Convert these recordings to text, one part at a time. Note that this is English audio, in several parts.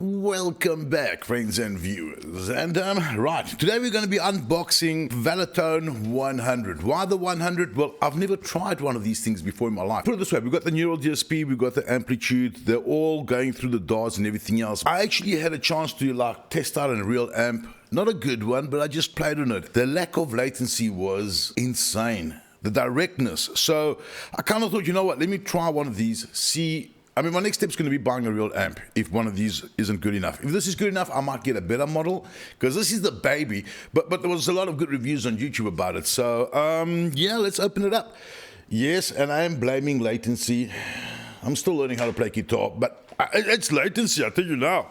Welcome back, friends and viewers. And right, today we're going to be unboxing Valetone 100. Why the 100? Well, I've never tried one of these things before in my life. Put it this way, we've got the neural DSP, we've got the amplitude, they're all going through the DAWs and everything else. I actually had a chance to test out a real amp. Not a good one, but I just played on it. The lack of latency was insane. The directness. So I kind of thought, you know what, let me try one of these, see. I mean, my next step is going to be buying a real amp if one of these isn't good enough. If this is good enough, I might get a better model because this is the baby. But there was a lot of good reviews on YouTube about it. So, yeah, let's open it up. Yes, and I am blaming latency. I'm still learning how to play guitar, but it's latency, I tell you now.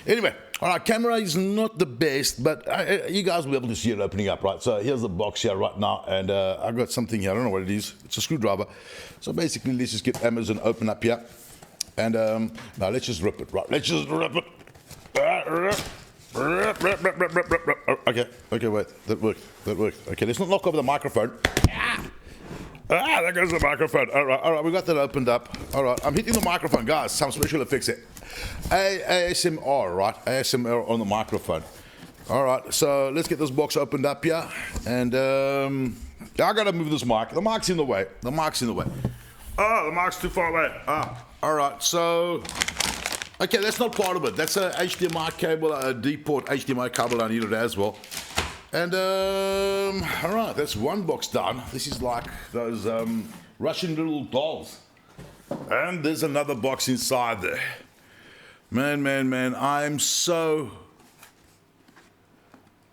Anyway, all right, camera is not the best, but you guys will be able to see it opening up, right? So here's the box here right now, and I've got something here. I don't know what it is. It's a screwdriver. So basically, let's just get Amazon open up here. And now let's just rip it, right? Let's just rip it. Okay, wait, that worked. Okay, let's not knock over the microphone. There goes the microphone. All right, we got that opened up. All right, I'm hitting the microphone, guys. Some special effects here. ASMR, right? ASMR on the microphone. All right, so let's get this box opened up here. And I gotta move this mic. The mic's in the way. Oh, the mic's too far away. All right, so, okay, that's not part of it. That's a HDMI cable, a D-port HDMI cable. I need it as well. And, all right, that's one box done. This is like those Russian little dolls. And there's another box inside there. Man, I'm so...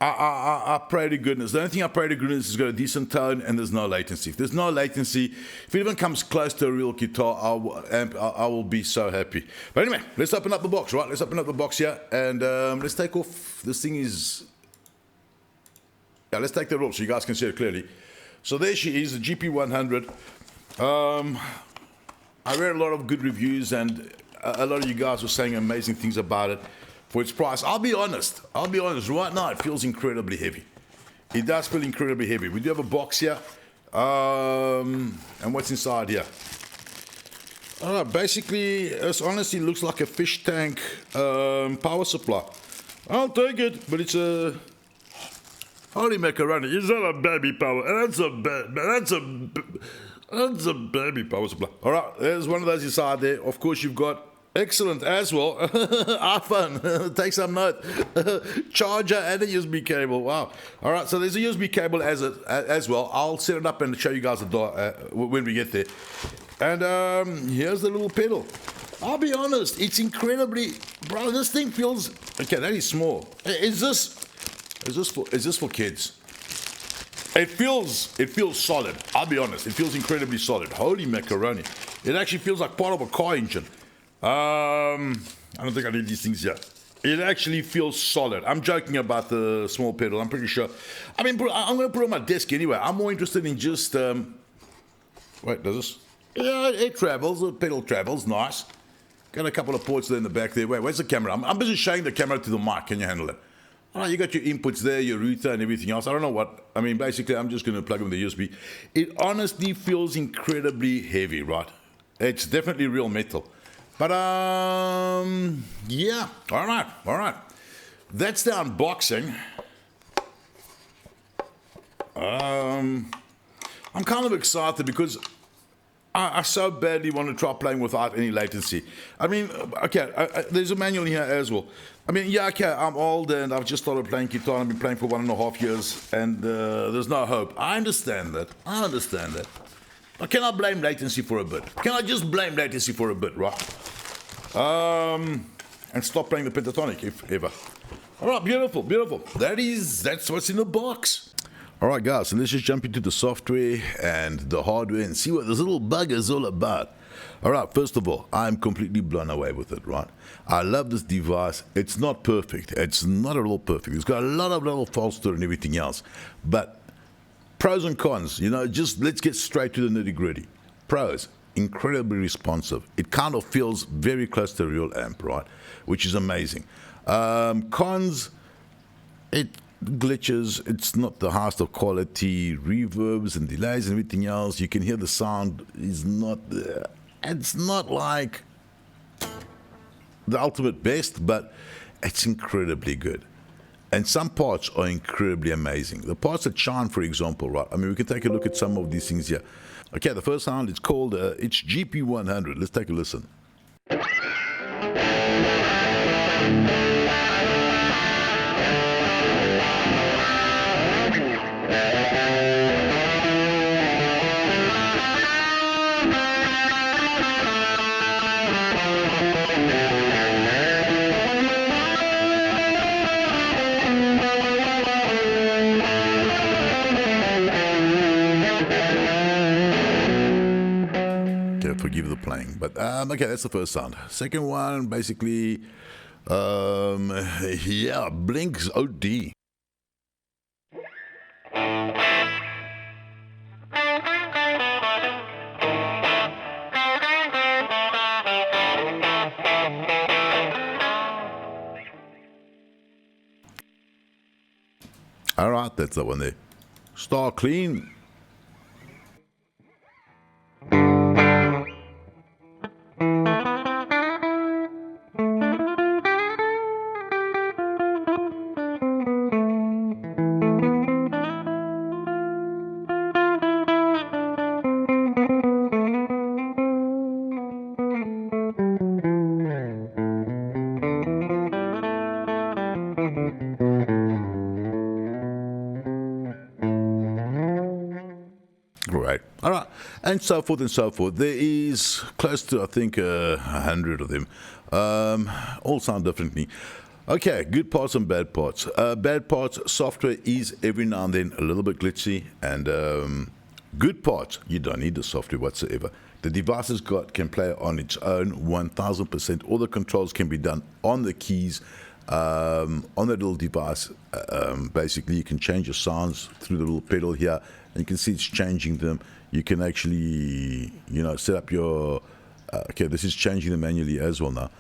I pray to goodness. The only thing I pray to goodness is got a decent tone and there's no latency. If there's no latency, if it even comes close to a real guitar, I will be so happy. But anyway, let's open up the box, right? Let's open up the box here and let's take off. This thing is... Yeah, let's take that off so you guys can see it clearly. So there she is, the GP100. I read a lot of good reviews and a lot of you guys were saying amazing things about it. For its price, I'll be honest, right now it feels incredibly heavy. It does feel incredibly heavy. We do have a box here, and what's inside here? Basically, it honestly looks like a fish tank power supply. I'll take it, but it's a... Holy macaroni, is that a baby power? That's a baby power supply. All right, there's one of those inside there. Of course, you've got... Excellent as well. iPhone, take some note. Charger and a USB cable. Wow. All right, so there's a USB cable as well. I'll set it up and show you guys the door when we get there. And here's the little pedal. I'll be honest, it's incredibly, bro. This thing feels okay. That is small. Is this for kids? It feels solid. I'll be honest. It feels incredibly solid. Holy macaroni! It actually feels like part of a car engine. I don't think I need these things yet. It actually feels solid. I'm joking about the small pedal. I'm pretty sure. I mean, I'm going to put it on my desk anyway. I'm more interested in just... Wait, does this? Yeah, it travels. The pedal travels. Nice. Got a couple of ports there in the back there. Wait, where's the camera? I'm busy showing the camera to the mic. Can you handle it? All right, you got your inputs there, your router and everything else. I don't know what... I mean, basically, I'm just going to plug in the USB. It honestly feels incredibly heavy, right? It's definitely real metal. But, yeah, all right. That's the unboxing. I'm kind of excited because I so badly want to try playing without any latency. I mean, okay, there's a manual here as well. I mean, yeah, okay, I'm old and I've just started playing guitar and I've been playing for 1.5 years and there's no hope. I understand that. But can I blame latency for a bit? Can I just blame latency for a bit, right? And stop playing the pentatonic, if ever. All right, beautiful. That's what's in the box. All right, guys, so let's just jump into the software and the hardware and see what this little bugger is all about. All right, first of all, I'm completely blown away with it, right? I love this device. It's not perfect. It's not at all perfect. It's got a lot of little faults to it and everything else. But pros and cons, just let's get straight to the nitty-gritty. Pros. Incredibly responsive. It kind of feels very close to a real amp, right? Which is amazing. Cons, it glitches. It's not the highest of quality. Reverbs and delays and everything else. You can hear the sound is not there. It's not like the ultimate best, but it's incredibly good. And some parts are incredibly amazing. The parts that shine, for example, right? I mean, we can take a look at some of these things here. Okay, the first sound, it's called, it's GP100. Let's take a listen. Forgive the playing, but okay, that's the first sound. Second one, basically, yeah, Blink's OD. All right, that's the one there. Star Clean. Right. All right. And so forth and so forth. There is close to, I think, 100 of them. All sound differently. Okay, good parts and bad parts. Bad parts, software is every now and then a little bit glitchy. And good parts, you don't need the software whatsoever. The device can play on its own 1000%. All the controls can be done on the keys. On the little device, basically you can change your sounds through the little pedal here, and you can see it's changing them. You can actually, set up your, okay, this is changing them manually as well now.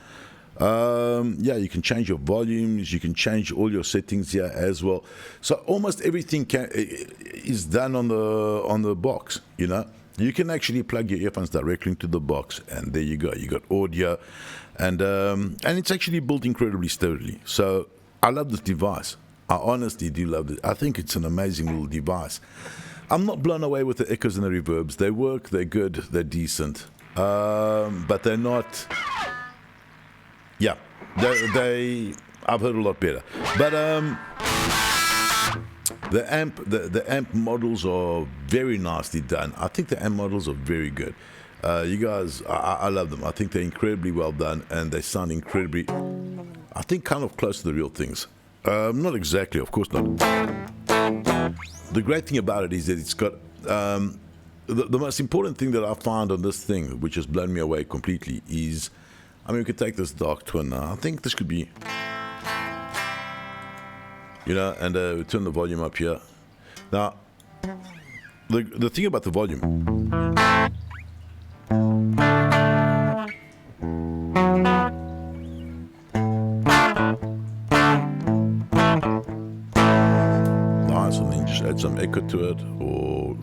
Yeah, you can change your volumes, you can change all your settings here as well. So almost everything is done on the box, You can actually plug your earphones directly into the box, and there you go. You got audio, and it's actually built incredibly sturdily. So I love this device. I honestly do love it. I think it's an amazing little device. I'm not blown away with the echoes and the reverbs. They work. They're good. They're decent, but they're not. Yeah, I've heard a lot better, but The amp models are very nicely done. I think the amp models are very good. You guys, I love them. I think they're incredibly well done, and they sound incredibly, I think, kind of close to the real things. Not exactly, of course not. The great thing about it is that it's got the most important thing that I found on this thing, which has blown me away completely, is, I mean, we could take this dark twin now. I think this could be, and we turn the volume up here. Now, the thing about the volume, nice, and then just add some echo to it, or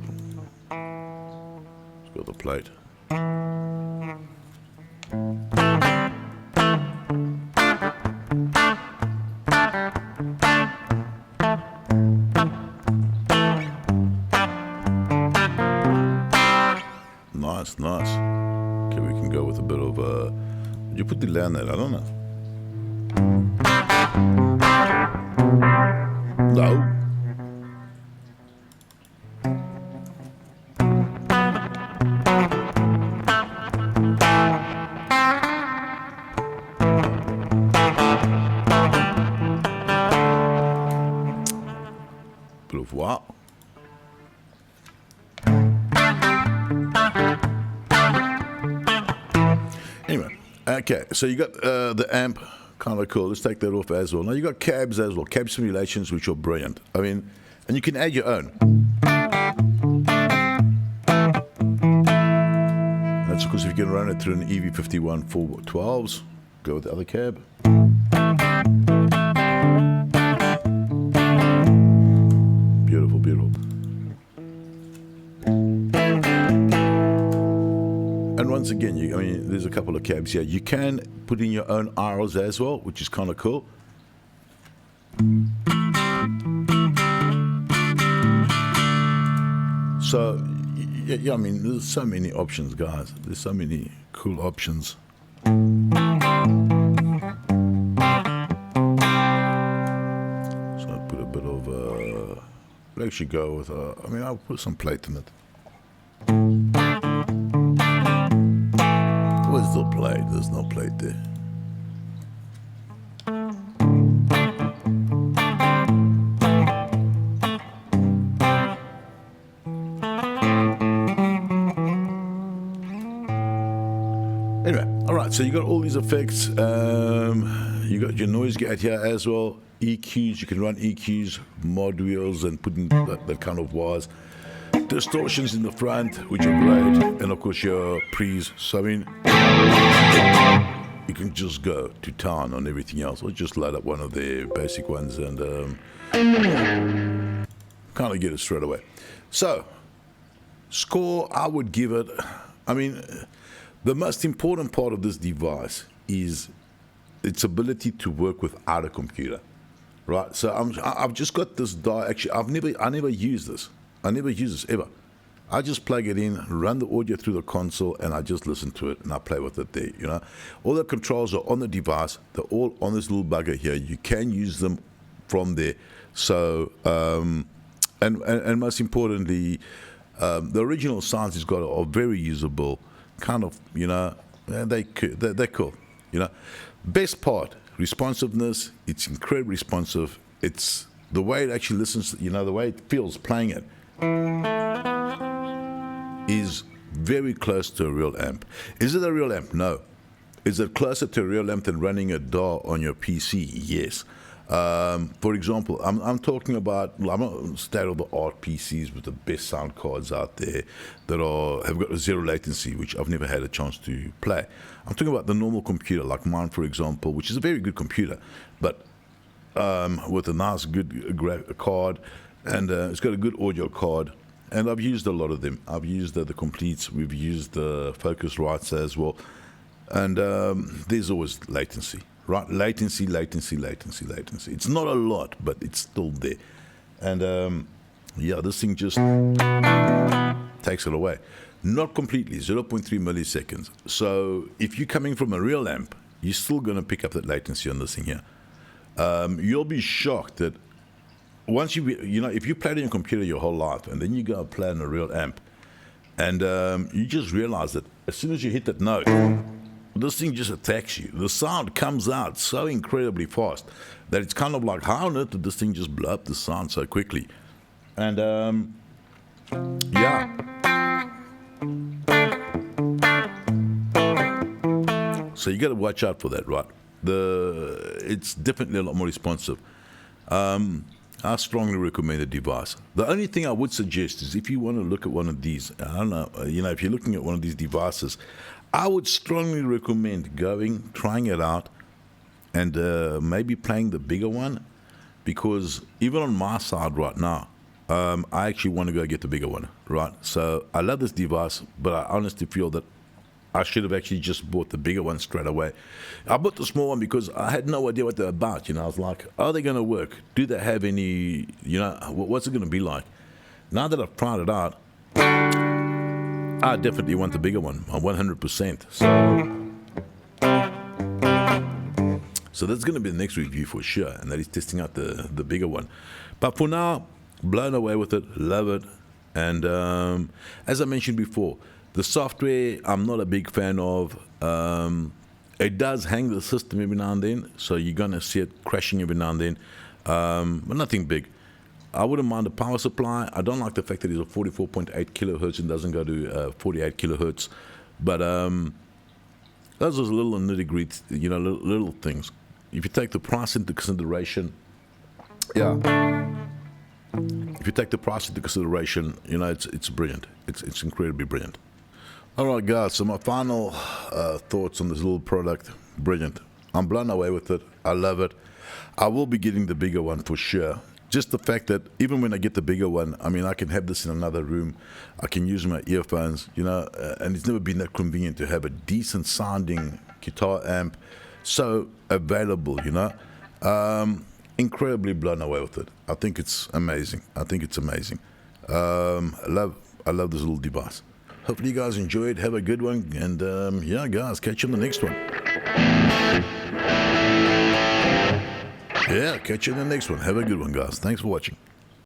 let's go to the plate. Nice. Okay, we can go with a bit of you put delay on that, I don't know. No. Bit of wow. Anyway, okay, so you got the amp, kind of cool. Let's take that off as well. Now you got cabs as well, cab simulations, which are brilliant. I mean, and you can add your own. That's of course if you can run it through an EV51 412s. Go with the other cab. Beautiful, beautiful. And once again, I mean, there's a couple of cabs here. You can put in your own RLs as well, which is kind of cool. So, yeah, I mean, there's so many options, guys. There's so many cool options. So I'll put a bit of, I'll actually go with, I mean, I'll put some plate in it. Where's the plate? There's no plate there. Anyway, all right, so you got all these effects. You got your noise gate here as well. EQs, you can run EQs, mod wheels, and put in that kind of wires. Distortions in the front, which are great, and of course your pre's. So I mean, you can just go to town on everything else, or just load up one of their basic ones and kind of get it straight away. So, score, I would give it, I mean, the most important part of this device is its ability to work without a computer, right? So I've just got this actually, I never use this. I never use this ever. I just plug it in, run the audio through the console, and I just listen to it, and I play with it there, you know. All the controls are on the device. They're all on this little bugger here. You can use them from there. So, and most importantly, the original sounds it's got are very usable, kind of, you know, they're cool, you know. Best part, responsiveness. It's incredibly responsive. It's the way it actually listens, you know, the way it feels playing it is very close to a real amp. Is it a real amp? No. Is it closer to a real amp than running a DAW on your PC? Yes. For example, I'm talking about, I'm not state-of-the-art PCs with the best sound cards out there that have got a zero latency, which I've never had a chance to play. I'm talking about the normal computer, like mine, for example, which is a very good computer, but with a nice, good card, and it's got a good audio card. And I've used a lot of them. I've used the Completes. We've used the Focusrites as well. And there's always latency, right? Latency. It's not a lot, but it's still there. And yeah, this thing just takes it away. Not completely, 0.3 milliseconds. So if you're coming from a real amp, you're still going to pick up that latency on this thing here. You'll be shocked that once you know, if you played on your computer your whole life and then you go and play on a real amp, and you just realize that as soon as you hit that note, this thing just attacks you. The sound comes out so incredibly fast that it's kind of like, how on earth did this thing just blow up the sound so quickly? And yeah. So you got to watch out for that, right? It's definitely a lot more responsive. I strongly recommend the device. The only thing I would suggest is if you want to look at one of these, I don't know, you know, if you're looking at one of these devices, I would strongly recommend trying it out, and maybe playing the bigger one, because even on my side right now, I actually want to go get the bigger one, right? So I love this device, but I honestly feel that I should have actually just bought the bigger one straight away. I bought the small one because I had no idea what they're about. You know, I was like, are they going to work? Do they have any, you know, what's it going to be like? Now that I've tried it out, I definitely want the bigger one, 100%. So that's going to be the next review for sure, and that is testing out the bigger one. But for now, blown away with it, love it. And as I mentioned before, the software, I'm not a big fan of. It does hang the system every now and then, so you're going to see it crashing every now and then, but nothing big. I wouldn't mind the power supply. I don't like the fact that it's a 44.8 kilohertz and doesn't go to 48 kilohertz, but those are little nitty-gritty, you know, little things. If you take the price into consideration, yeah. If you take the price into consideration, you know, it's brilliant. It's incredibly brilliant. All right, guys, so my final thoughts on this little product, brilliant. I'm blown away with it. I love it. I will be getting the bigger one for sure. just the fact that even when I get the bigger one, I mean, I can have this in another room. I can use my earphones, you know, and it's never been that convenient to have a decent sounding guitar amp so available, you know. Incredibly blown away with it. I think it's amazing. I love this little device. Hopefully you guys enjoyed. Have a good one. And yeah, guys, catch you on the next one. Yeah, catch you in the next one. Have a good one, guys. Thanks for watching.